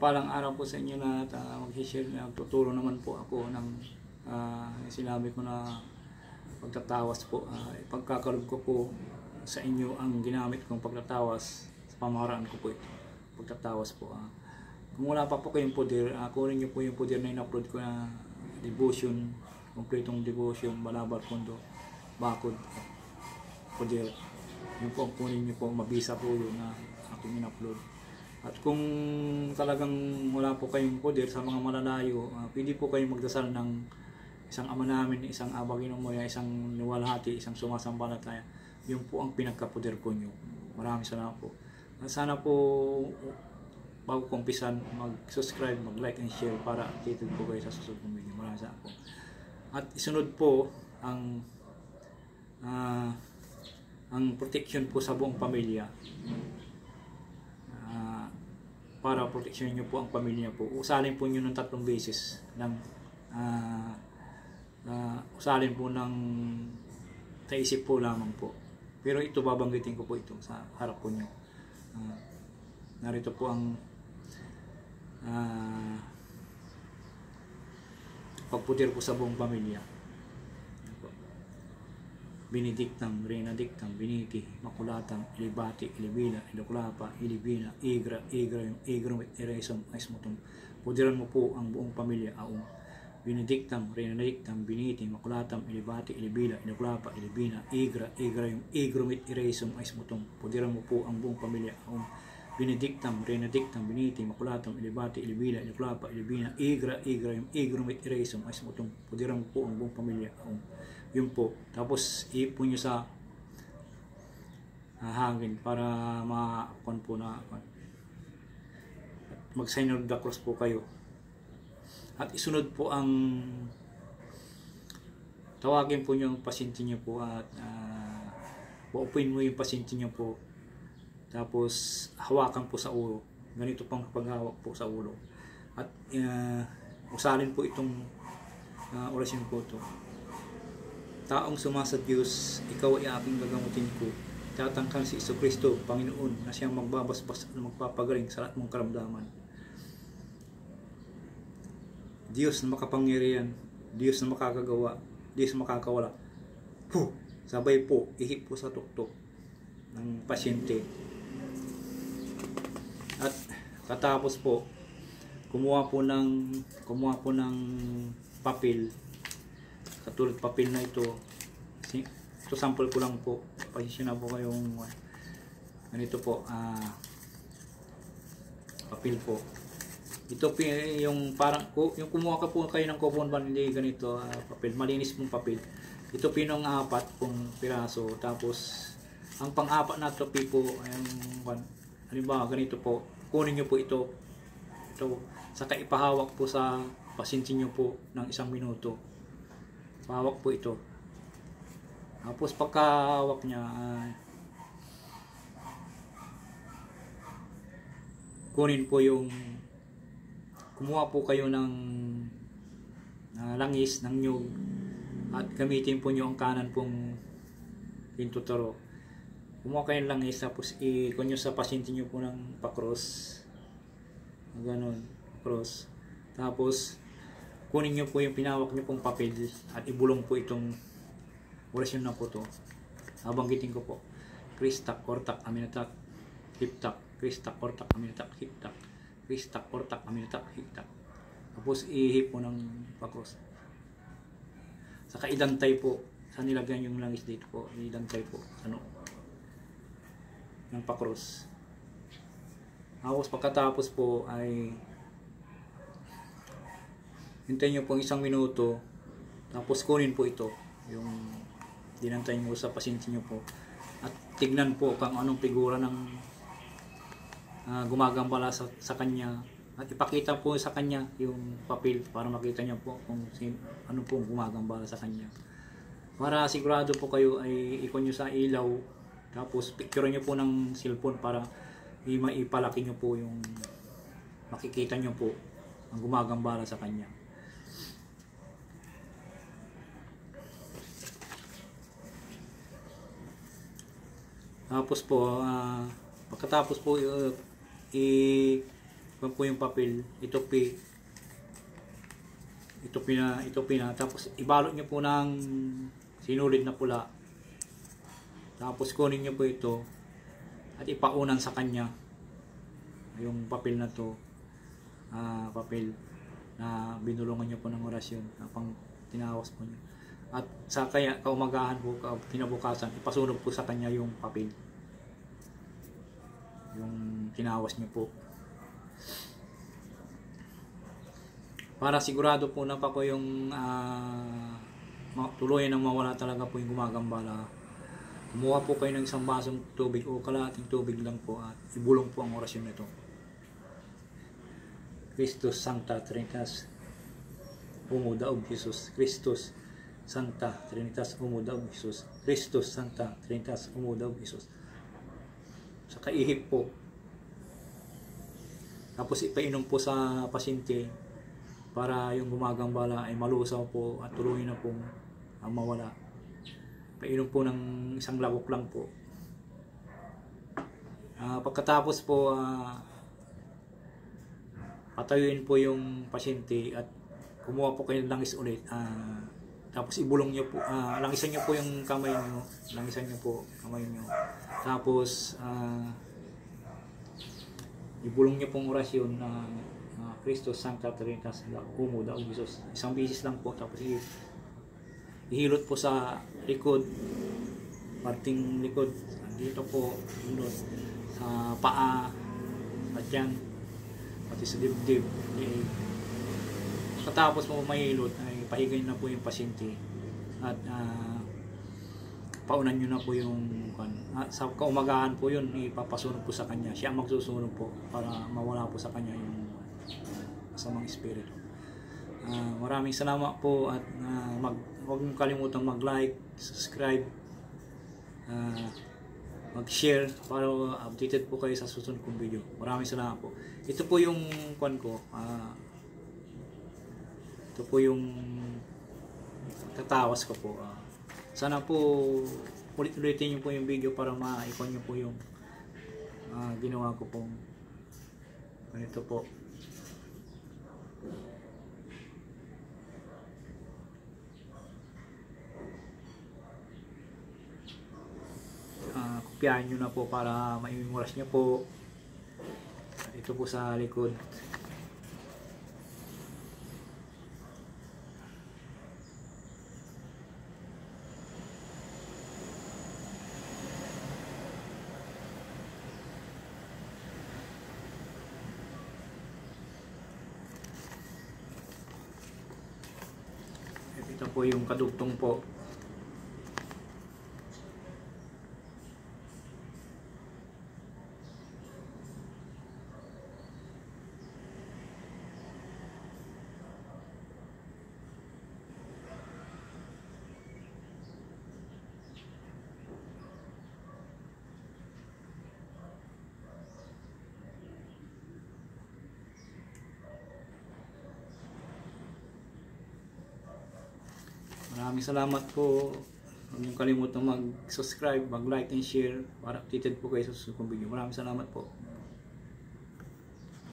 Palang araw po sa inyo lahat. Mag-share na tuturo naman po ako ng sinabi ko na pagtatawas po. Ipagkakalob ko po sa inyo ang ginamit kong pagtatawas sa pamamaraan ko po ito. Pagtatawas po. Kung wala pa po kayong poder, kunin nyo po yung poder na in-upload ko na devotion, kompletong devotion, Balabar Pondo, Bakod, poder. Yung po kunin nyo po, mabisa po yun na aking in-upload. At kung talagang wala po kayong poder sa mga malalayo, pwede po kayong magdasal ng isang Ama namin, isang Aba Ginoo, isang niwalhati, isang sumasambalataya. Yun po ang pinagkapoder ko nyo. Maraming salamat po. Sana po bago ko umpisan, mag-subscribe, mag-like and share para updated po kayo sa susunod ng video. Maraming salamat po. At isunod po ang protection po sa buong pamilya. Para proteksyonin nyo po ang pamilya po. Usalin po nyo ng 3 beses ng usalin po ng taisip po lamang po. Pero ito babanggitin ko po ito sa harap po nyo. Narito po ang pagputir po sa buong pamilya. Benedictam, Renadictam, Biniti, Makulatam, Ilibati, Ilibila, Iloklapa, Ilibina, Igra, Igrum, Eresum, Aismutum. Pudiran mo po ang buong pamilya aong Benedictam, Renadictam, Biniti, Makulatam, Ilibati, Ilibila, Iloklapa, Ilibina, Igra, Igrum, Eresum, Aismutum. Pudiran mo po ang buong pamilya aong Benedictam, Renadictam, Biniti, Makulatam, Ilibati, Ilibila, Iloklapa, Ilibina, Igra, Igrum, Eresum, Aismutum. Pudiran mo po ang buong pamilya aong yun po. Tapos iipon nyo sa hangin para ma-upon po na mag-sign of the cross po kayo. At isunod po ang tawagin po nyo ang pasyente nyo po at paupuin mo yung pasyente nyo po. Tapos hawakan po sa ulo. Ganito pang paghawak po sa ulo. At usalin po itong orasyon po ito. Taong sumasa Diyos, ikaw ay aking gagamutin ko. Tatangkan si Jesucristo, Panginoon, na siyang magbabasbas at magpapagaling sa lahat mong karamdaman. Diyos na makapangyarihan, Diyos na makakagawa, Diyos na makakawala. Sabay po, ihip po sa tuktok ng pasyente. At katapos po, kumuha po ng papel. Katulad papel na ito sample ko lang po, pasensya na po kayong ganito po, papel po ito yung parang yung kumuha ka po kayo ng coupon ban, hindi ganito papel, malinis pong papel. Ito pinong 4 pong piraso, tapos ang pang-4 na ito po halimbawa ganito po, kunin nyo po ito saka ipahawak po sa pasyente nyo po ng 1 minuto. Pahawak po ito. Tapos pagkahawak niya, kunin po yung, kumuha po kayo ng langis, ng nyug, at gamitin po nyo ang kanan pong pintuturo. Kumuha kayo ng langis, tapos ikon nyo sa pasyente nyo po ng pakros. Ganon, cross. Tapos kunin nyo po yung pinawak nyo pong papel at ibulong po itong orasyon na po to. Habanggitin ko po. Kristak, Kortak, Aminatak, Hiptak. Kristak, Kortak, Aminatak, Hiptak. Kristak, Kortak, Aminatak, Hiptak. Tapos ihip po ng pakros. Saka idantay po. Saan nilagyan yung langis dito po? Idantay po. Ng pakros. Tapos pagkatapos po ay hintayin nyo pong 1 minuto, tapos kunin po ito yung dinantay nyo sa pasyente nyo po at tignan po kung anong figura ng gumagambala sa kanya at ipakita po sa kanya yung papel para makita nyo po kung ano po gumagambala sa kanya. Para sigurado po kayo ay ikon nyo sa ilaw, tapos picture nyo po ng cellphone para maipalaki nyo po yung makikita nyo po ang gumagambala sa kanya. Tapos po, pagkatapos po Kung po yung papel, ito pina, tapos ibalot nyo po ng sinulid na pula. Tapos kunin nyo po ito at ipaunan sa kanya yung papel na to, papel na binulungan nyo po ng orasyon na pang tinawas po nyo. At sa kaya kaumagahan po, kinabukasan, ipasunog po sa kanya yung papel, yung tinawas nyo po. Para sigurado po na pa po yung tuluyan ng mawala talaga po yung gumagambala. Kumuha po kayo ng isang basong tubig o kalahating tubig lang po at ibulong po ang orasyon nito. Christus Sancta Trinitas Humo Daog Jesus. Christus Sancta Trinitas Humo Daog Jesus. Christus Sancta Trinitas Humo Daog Jesus. Sa kaihip po. Tapos ipainom po sa pasyente para yung gumagambala ay malusaw po at tuloy na pong mawala. Painom po ng isang lagok lang po. Pagkatapos po, patayuin po yung pasyente at kumuha po kayo ng langis ulit. Tapos ibulong nyo po, langisan nyo po yung kamay nyo. Langisan nyo po kamay nyo. Tapos, ibulong nyo pong orasyon na Christus Sancta Trinitas Humo Daog Jesus. Isang bisis lang po. Tapos ihilot po sa likod, parting likod. Dito po, hilot sa paa, at yan, pati sa dibdib. Katapos mo mahilot, ay pahigay na po yung pasyente. At paunan nyo na po yung sa kaumagahan po yun, ipapasunog po sa kanya. Siya ang magsusunog po para mawala po sa kanya yung masamang espiritu. Maraming salamat po at huwag mong kalimutang mag-like, subscribe, mag-share para updated po kayo sa susunod kong video. Maraming salamat po. Ito po yung kwan ko. Ito po yung tatawas ko po. Sana po ulit-ulitin nyo po yung video para maikon nyo po yung ginawa ko pong ganito po. Kopyahin nyo na po para ma-memorize nyo po. Ito po sa likod. Ito po yung kadugtong po. Maraming salamat po. Huwag niyong kalimutan mag-subscribe, mag-like and share para updated po kayo sa susunod kong video. Maraming salamat po.